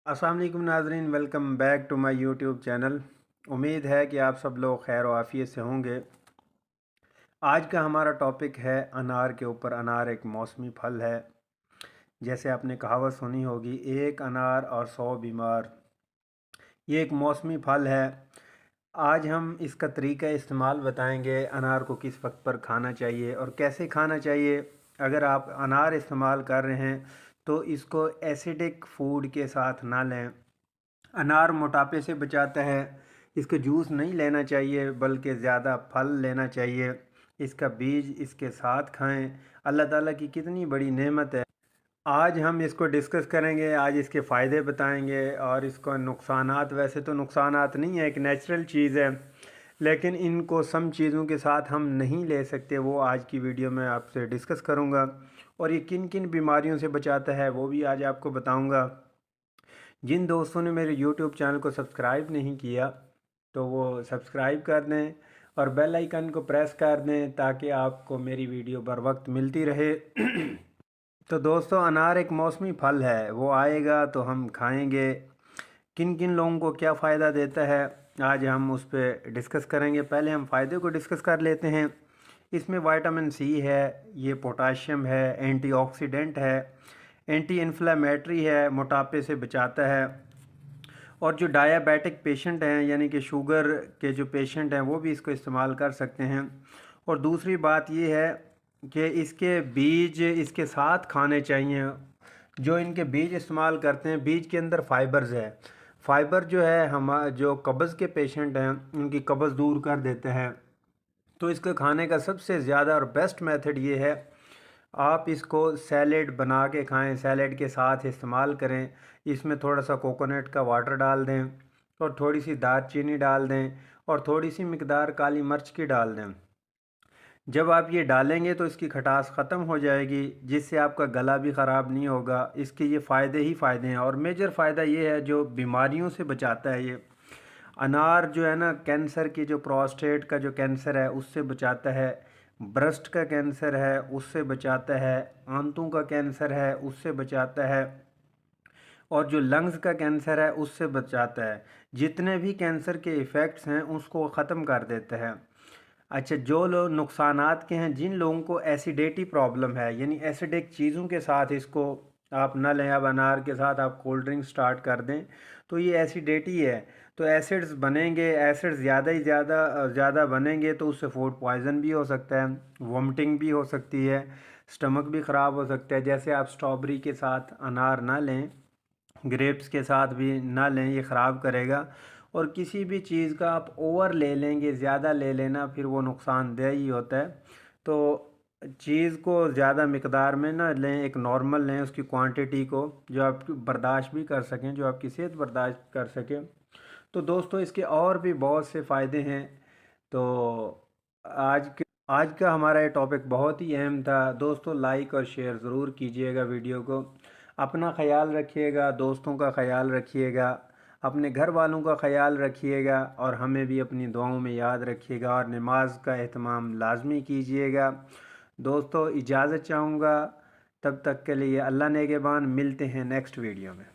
अस्सलाम वालेकुम नाज़रीन, welcome back to my YouTube channel. उम्मीद है कि आप सब लोग खैर और आफियत से होंगे। आज का हमारा टॉपिक है अनार के ऊपर। अनार एक मौसमी फल है। जैसे आपने कहावत सुनी होगी, एक अनार और 100 बीमार। ये एक मौसमी फल है। आज हम इसका तरीका इस्तेमाल बताएंगे, अनार को किस वक्त पर खाना चाहिए और कैसे खाना चाहिए। अगर आप अनार इस्तेमाल कर रहे हैं तो इसको एसिडिक फूड के साथ ना लें। अनार मोटापे से बचाता है। इसका जूस नहीं लेना चाहिए बल्कि ज़्यादा फल लेना चाहिए। इसका बीज इसके साथ खाएं। अल्लाह ताला की कितनी बड़ी नेमत है। आज हम इसको डिस्कस करेंगे, आज इसके फ़ायदे बताएंगे और इसका नुकसानात। वैसे तो नुकसानात नहीं है, एक नेचुरल चीज़ है, लेकिन इनको सम चीज़ों के साथ हम नहीं ले सकते। वो आज की वीडियो में आपसे डिस्कस करूँगा और ये किन किन बीमारियों से बचाता है वो भी आज आपको बताऊँगा। जिन दोस्तों ने मेरे YouTube चैनल को सब्सक्राइब नहीं किया तो वो सब्सक्राइब कर दें और बेल आइकन को प्रेस कर दें ताकि आपको मेरी वीडियो बर वक्त मिलती रहे। तो दोस्तों, अनार एक मौसमी फल है, वो आएगा तो हम खाएंगे। किन किन लोगों को क्या फ़ायदा देता है आज हम उस पर डिस्कस करेंगे। पहले हम फ़ायदे को डिस्कस कर लेते हैं। इसमें विटामिन सी है, ये पोटाशियम है, एंटीऑक्सीडेंट है, एंटी इन्फ्लेमेटरी है, मोटापे से बचाता है। और जो डायबिटिक पेशेंट हैं यानी कि शुगर के जो पेशेंट हैं वो भी इसको इस्तेमाल कर सकते हैं। और दूसरी बात ये है कि इसके बीज इसके साथ खाने चाहिए। जो इनके बीज इस्तेमाल करते हैं, बीज के अंदर फाइबर्स है। फाइबर जो है हम जो कब्ज़ के पेशेंट हैं उनकी कब्ज़ दूर कर देते हैं। तो इसको खाने का सबसे ज़्यादा और बेस्ट मेथड ये है, आप इसको सैलेड बना के खाएं, सैलेड के साथ इस्तेमाल करें। इसमें थोड़ा सा कोकोनट का वाटर डाल दें और थोड़ी सी दालचीनी डाल दें और थोड़ी सी मिकदार काली मिर्च की डाल दें। जब आप ये डालेंगे तो इसकी खटास ख़त्म हो जाएगी, जिससे आपका गला भी ख़राब नहीं होगा। इसके ये फ़ायदे ही फ़ायदे हैं और मेजर फ़ायदा ये है जो बीमारियों से बचाता है। ये अनार जो है ना, कैंसर की जो प्रोस्टेट का जो कैंसर है उससे बचाता है, ब्रेस्ट का कैंसर है उससे बचाता है, आंतों का कैंसर है उससे बचाता है और जो लंग्स का कैंसर है उससे बचाता है। जितने भी कैंसर के इफ़ेक्ट्स हैं उसको ख़त्म कर देता है। अच्छा, जो लोग नुकसानात के हैं, जिन लोगों को एसिडिटी प्रॉब्लम है यानी एसिडिक चीज़ों के साथ इसको आप न लें। अब अनार के साथ आप कोल्ड ड्रिंक स्टार्ट कर दें तो ये एसिडिटी है, तो एसिड्स बनेंगे। एसिड्स ज़्यादा ही ज़्यादा बनेंगे तो उससे फूड पॉइज़न भी हो सकता है, वॉमिटिंग भी हो सकती है, स्टमक भी ख़राब हो सकता है। जैसे आप स्ट्रॉबेरी के साथ अनार ना लें, ग्रेप्स के साथ भी ना लें, ये ख़राब करेगा। और किसी भी चीज़ का आप ओवर ले लेंगे, ज़्यादा ले लेना, फिर वो नुकसानदेह ही होता है। तो चीज़ को ज़्यादा मिकदार में ना लें, एक नॉर्मल लें उसकी क्वांटिटी को, जो आप बर्दाश्त भी कर सकें, जो आपकी सेहत बर्दाश्त कर सके। तो दोस्तों, इसके और भी बहुत से फ़ायदे हैं। तो आज का हमारा ये टॉपिक बहुत ही अहम था। दोस्तों, लाइक और शेयर ज़रूर कीजिएगा वीडियो को। अपना ख्याल रखिएगा, दोस्तों का ख्याल रखिएगा, अपने घर वालों का ख्याल रखिएगा और हमें भी अपनी दुआओं में याद रखिएगा और नमाज का एहतमाम लाजमी कीजिएगा। दोस्तों, इजाज़त चाहूँगा। तब तक के लिए अल्लाह नेगेबान। मिलते हैं नेक्स्ट वीडियो में।